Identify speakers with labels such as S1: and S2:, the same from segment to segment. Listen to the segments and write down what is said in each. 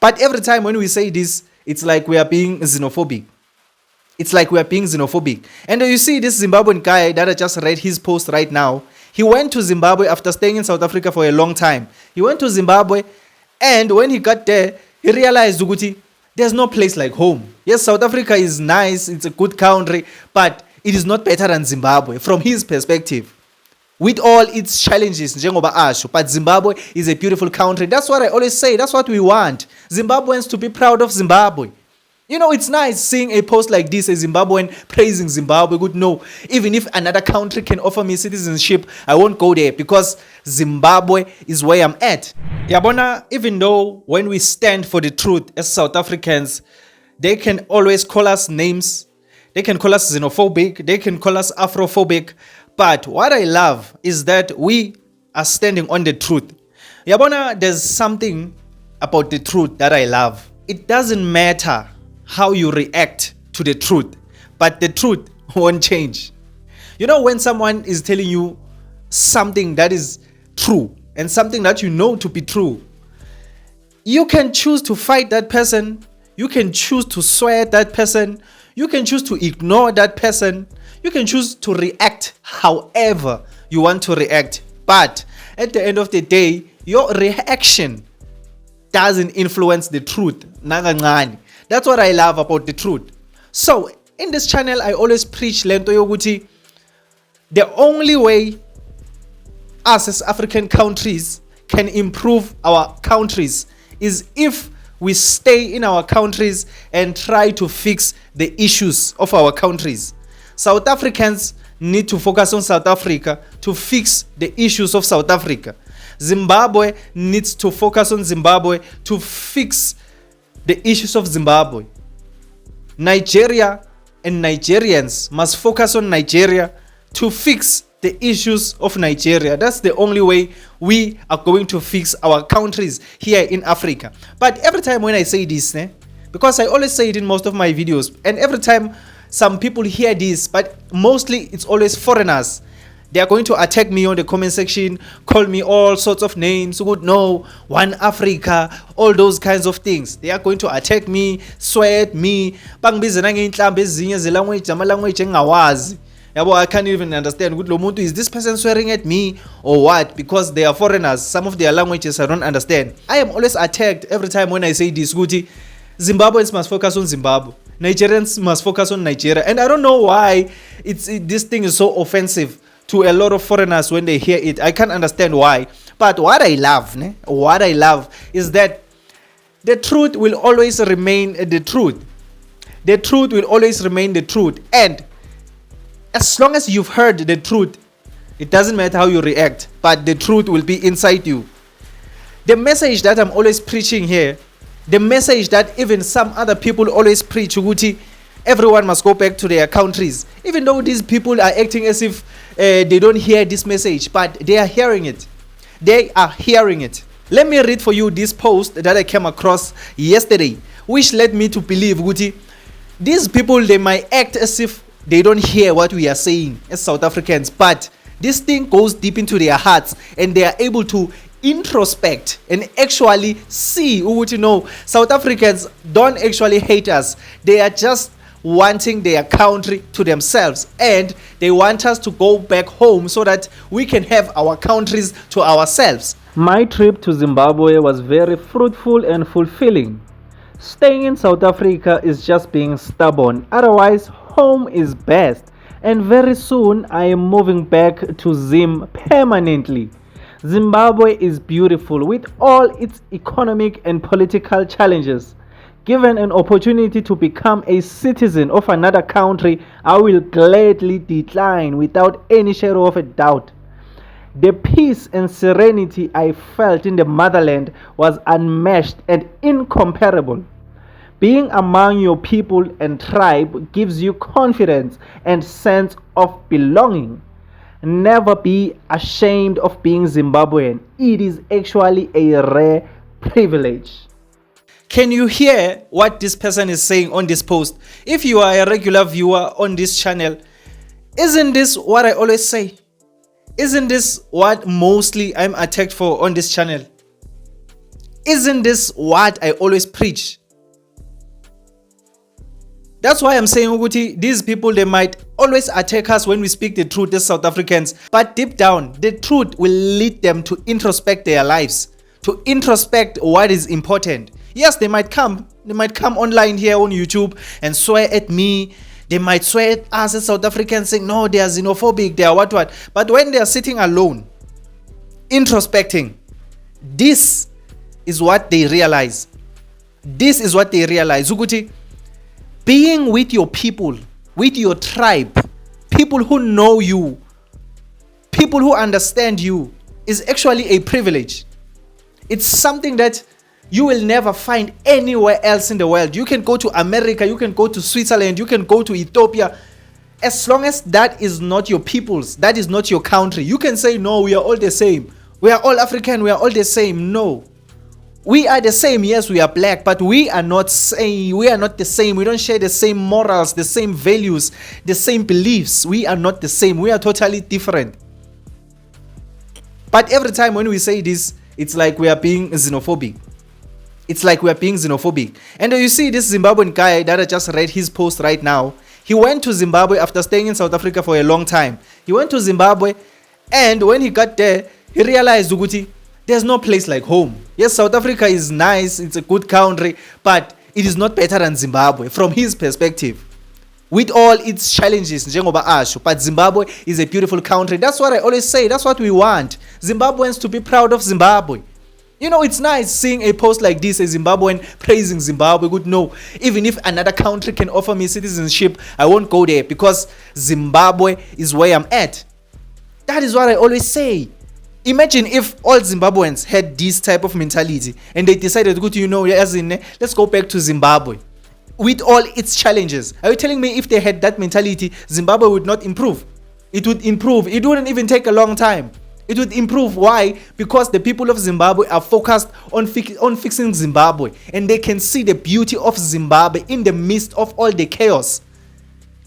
S1: But every time when we say this, it's like we are being xenophobic. It's like we are being xenophobic. And you see this Zimbabwean guy that I just read his post right now. He went to Zimbabwe after staying in South Africa for a long time. He went to Zimbabwe, and when he got there, he realized, Uguti, there's no place like home. Yes, South Africa is nice, it's a good country, but it is not better than Zimbabwe from his perspective. With all its challenges, but Zimbabwe is a beautiful country. That's what I always say. That's what we want. Zimbabweans to be proud of Zimbabwe. You know, it's nice seeing a post like this, a Zimbabwean praising Zimbabwe. Good, no, even if another country can offer me citizenship, I won't go there because Zimbabwe is where I'm at. Yabona, even though when we stand for the truth as South Africans, they can always call us names. They can call us xenophobic. They can call us Afrophobic. But what I love is that we are standing on the truth. Yabona, there's something about the truth that I love. It doesn't matter how you react to the truth, but the truth won't change. You know, when someone is telling you something that is true and something that you know to be true, you can choose to fight that person, you can choose to swear at that person, you can choose to ignore that person, you can choose to react however you want to react. But at the end of the day, your reaction doesn't influence the truth. That's what I love about the truth. So in this channel, I always preach lento yoguti. The only way us as African countries can improve our countries is if we stay in our countries and try to fix the issues of our countries. South Africans need to focus on South Africa to fix the issues of South Africa. Zimbabwe needs to focus on Zimbabwe to fix the issues of Zimbabwe. Nigeria and Nigerians must focus on Nigeria to fix the issues of Nigeria. That's the only way we are going to fix our countries here in Africa. But every time when I say this, because I always say it in most of my videos, and every time some people hear this, but mostly it's always foreigners, they are going to attack me on the comment section, call me all sorts of names, no, one Africa, all those kinds of things. They are going to attack me, swear at me, I can't even understand, is this person swearing at me or what? Because they are foreigners, some of their languages I don't understand. I am always attacked every time when I say this, Zimbabweans must focus on Zimbabwe. Nigerians must focus on Nigeria. And I don't know why this thing is so offensive to a lot of foreigners when they hear it. I can't understand why. But what I love is that the truth will always remain the truth. The truth will always remain the truth. And as long as you've heard the truth, it doesn't matter how you react, but the truth will be inside you. The message that I'm always preaching here, the message that even some other people always preach, everyone must go back to their countries. Even though these people are acting as if they don't hear this message, but they are hearing it. They are hearing it. Let me read for you this post that I came across yesterday, which led me to believe, these people, they might act as if they don't hear what we are saying as South Africans, but this thing goes deep into their hearts and they are able to introspect and actually see, South Africans don't actually hate us. They are just wanting their country to themselves, and they want us to go back home so that we can have our countries to ourselves. My trip to Zimbabwe was very fruitful and fulfilling. Staying in South Africa is just being stubborn. Otherwise, home is best. And very soon, I am moving back to Zim permanently. Zimbabwe is beautiful with all its economic and political challenges. Given an opportunity to become a citizen of another country, I will gladly decline without any shadow of a doubt. The peace and serenity I felt in the motherland was unmatched and incomparable. Being among your people and tribe gives you confidence and sense of belonging. Never be ashamed of being Zimbabwean. It is actually a rare privilege. Can you hear what this person is saying on this post? If you are a regular viewer on this channel, isn't this what I always say? Isn't this what mostly I'm attacked for on this channel? Isn't this what I always preach? That's why I'm saying, Uguti, these people, they might always attack us when we speak the truth as South Africans. But deep down, the truth will lead them to introspect their lives, to introspect what is important. Yes, they might come online here on YouTube and swear at me. They might swear at us as South Africans, saying, no, they are xenophobic, they are what. But when they are sitting alone, introspecting, this is what they realize. This is what they realize. Uguti, being with your people, with your tribe, people who know you, people who understand you, is actually a privilege. It's something that you will never find anywhere else in the world. You can go to America, you can go to Switzerland, you can go to Ethiopia. As long as that is not your people's, that is not your country, you can say, no, we are all the same. We are all African, we are all the same. No. We are the same, yes, we are black, but we are not the same. We don't share the same morals, the same values, the same beliefs. We are not the same. We are totally different. But every time when we say this, it's like we are being xenophobic. It's like we are being xenophobic. And you see this Zimbabwean guy that I just read his post right now. He went to Zimbabwe after staying in South Africa for a long time. He went to Zimbabwe, and when he got there, he realized, Uguti, there's no place like home. Yes, South Africa is nice, it's a good country, but it is not better than Zimbabwe from his perspective. With all its challenges, but Zimbabwe is a beautiful country. That's what I always say. That's what we want. Zimbabweans to be proud of Zimbabwe. You know, it's nice seeing a post like this, a Zimbabwean praising Zimbabwe. Good, no, even if another country can offer me citizenship, I won't go there because Zimbabwe is where I'm at. That is what I always say. Imagine if all Zimbabweans had this type of mentality and they decided, good, you know, let's go back to Zimbabwe with all its challenges. Are you telling me if they had that mentality, Zimbabwe would not improve? It would improve. It wouldn't even take a long time. It would improve. Why? Because the people of Zimbabwe are focused on fixing Zimbabwe, and they can see the beauty of Zimbabwe in the midst of all the chaos.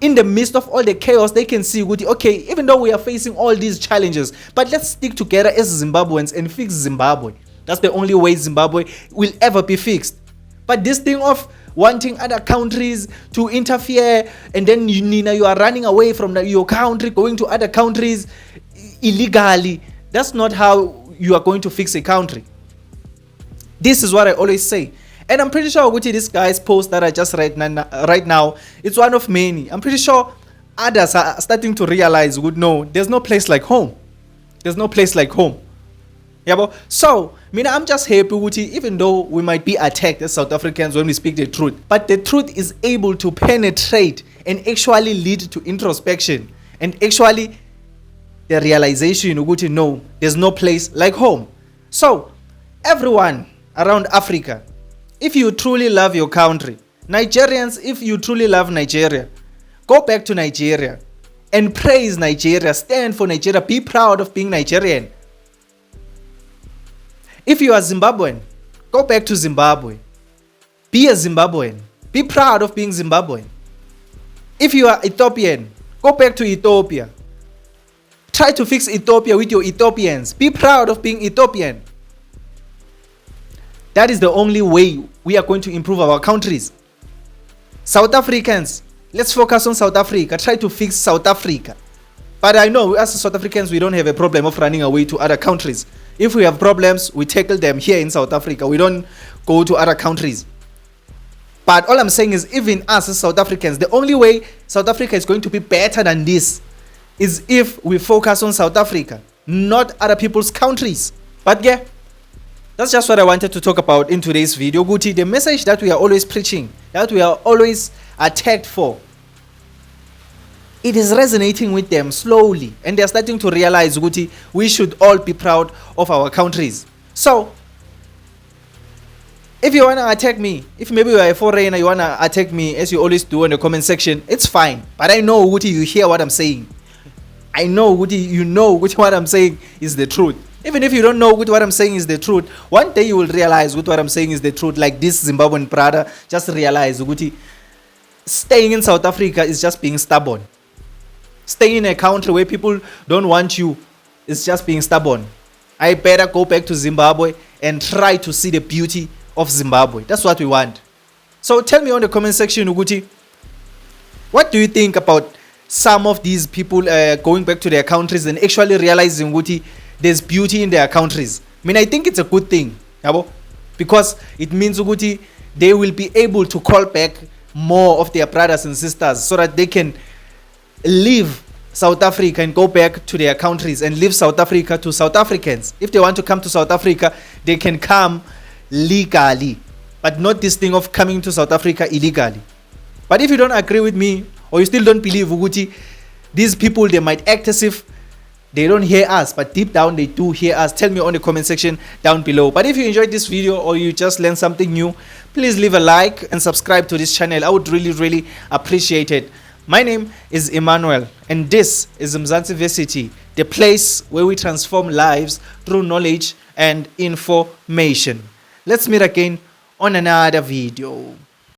S1: In the midst of all the chaos, they can see, okay, even though we are facing all these challenges, but let's stick together as Zimbabweans and fix Zimbabwe. That's the only way Zimbabwe will ever be fixed. But this thing of wanting other countries to interfere, and then you are running away from your country, going to other countries illegally, that's not how you are going to fix a country. This is what I always say. And I'm pretty sure this guy's post that I just read right now, it's one of many. I'm pretty sure others are starting to realize, no, there's no place like home. There's no place like home. Yeah, but so, I'm just happy, even though we might be attacked as South Africans when we speak the truth, but the truth is able to penetrate and actually lead to introspection and actually the realization, no, there's no place like home. So, everyone around Africa, if you truly love your country, Nigerians, if you truly love Nigeria, go back to Nigeria and praise Nigeria, stand for Nigeria, be proud of being Nigerian. If you are Zimbabwean, go back to Zimbabwe, be a Zimbabwean, be proud of being Zimbabwean. If you are Ethiopian, go back to Ethiopia, try to fix Ethiopia with your Ethiopians, be proud of being Ethiopian. That is the only way we are going to improve our countries. South Africans, let's focus on South Africa. Try to fix South Africa. But I know as South Africans, we don't have a problem of running away to other countries. If we have problems, we tackle them here in South Africa. We don't go to other countries. But all I'm saying is, even us as South Africans, the only way South Africa is going to be better than this is if we focus on South Africa, not other people's countries. But yeah, that's just what I wanted to talk about in today's video. Guti, the message that we are always preaching, that we are always attacked for, it is resonating with them slowly, and they are starting to realize, Guti, we should all be proud of our countries. So, if you want to attack me, if maybe you are a foreigner, you want to attack me as you always do in the comment section, it's fine. But I know, Guti, you hear what I'm saying. I know, Guti, you know, Guti, what I'm saying is the truth. Even if you don't know what I'm saying is the truth, one day you will realize what I'm saying is the truth. Like this Zimbabwean brother just realized, Guti, staying in South Africa is just being stubborn. Staying in a country where people don't want you is just being stubborn. I better go back to Zimbabwe and try to see the beauty of Zimbabwe. That's what we want. So tell me on the comment section, Uguti, what do you think about some of these people going back to their countries and actually realizing, Uguti, there's beauty in their countries? I mean, I think it's a good thing, yabo, because it means, Uguti, they will be able to call back more of their brothers and sisters so that they can leave South Africa and go back to their countries and leave South Africa to South Africans. If they want to come to South Africa, they can come legally, but not this thing of coming to South Africa illegally. But if you don't agree with me, or you still don't believe, Uguti, these people, they might act as if they don't hear us, but deep down they do hear us. Tell me on the comment section down below. But if you enjoyed this video or you just learned something new, please leave a like and subscribe to this channel. I would really appreciate it. My name is Emmanuel, and this is Mzansi Versity, the place where we transform lives through knowledge and information. Let's meet again on another video.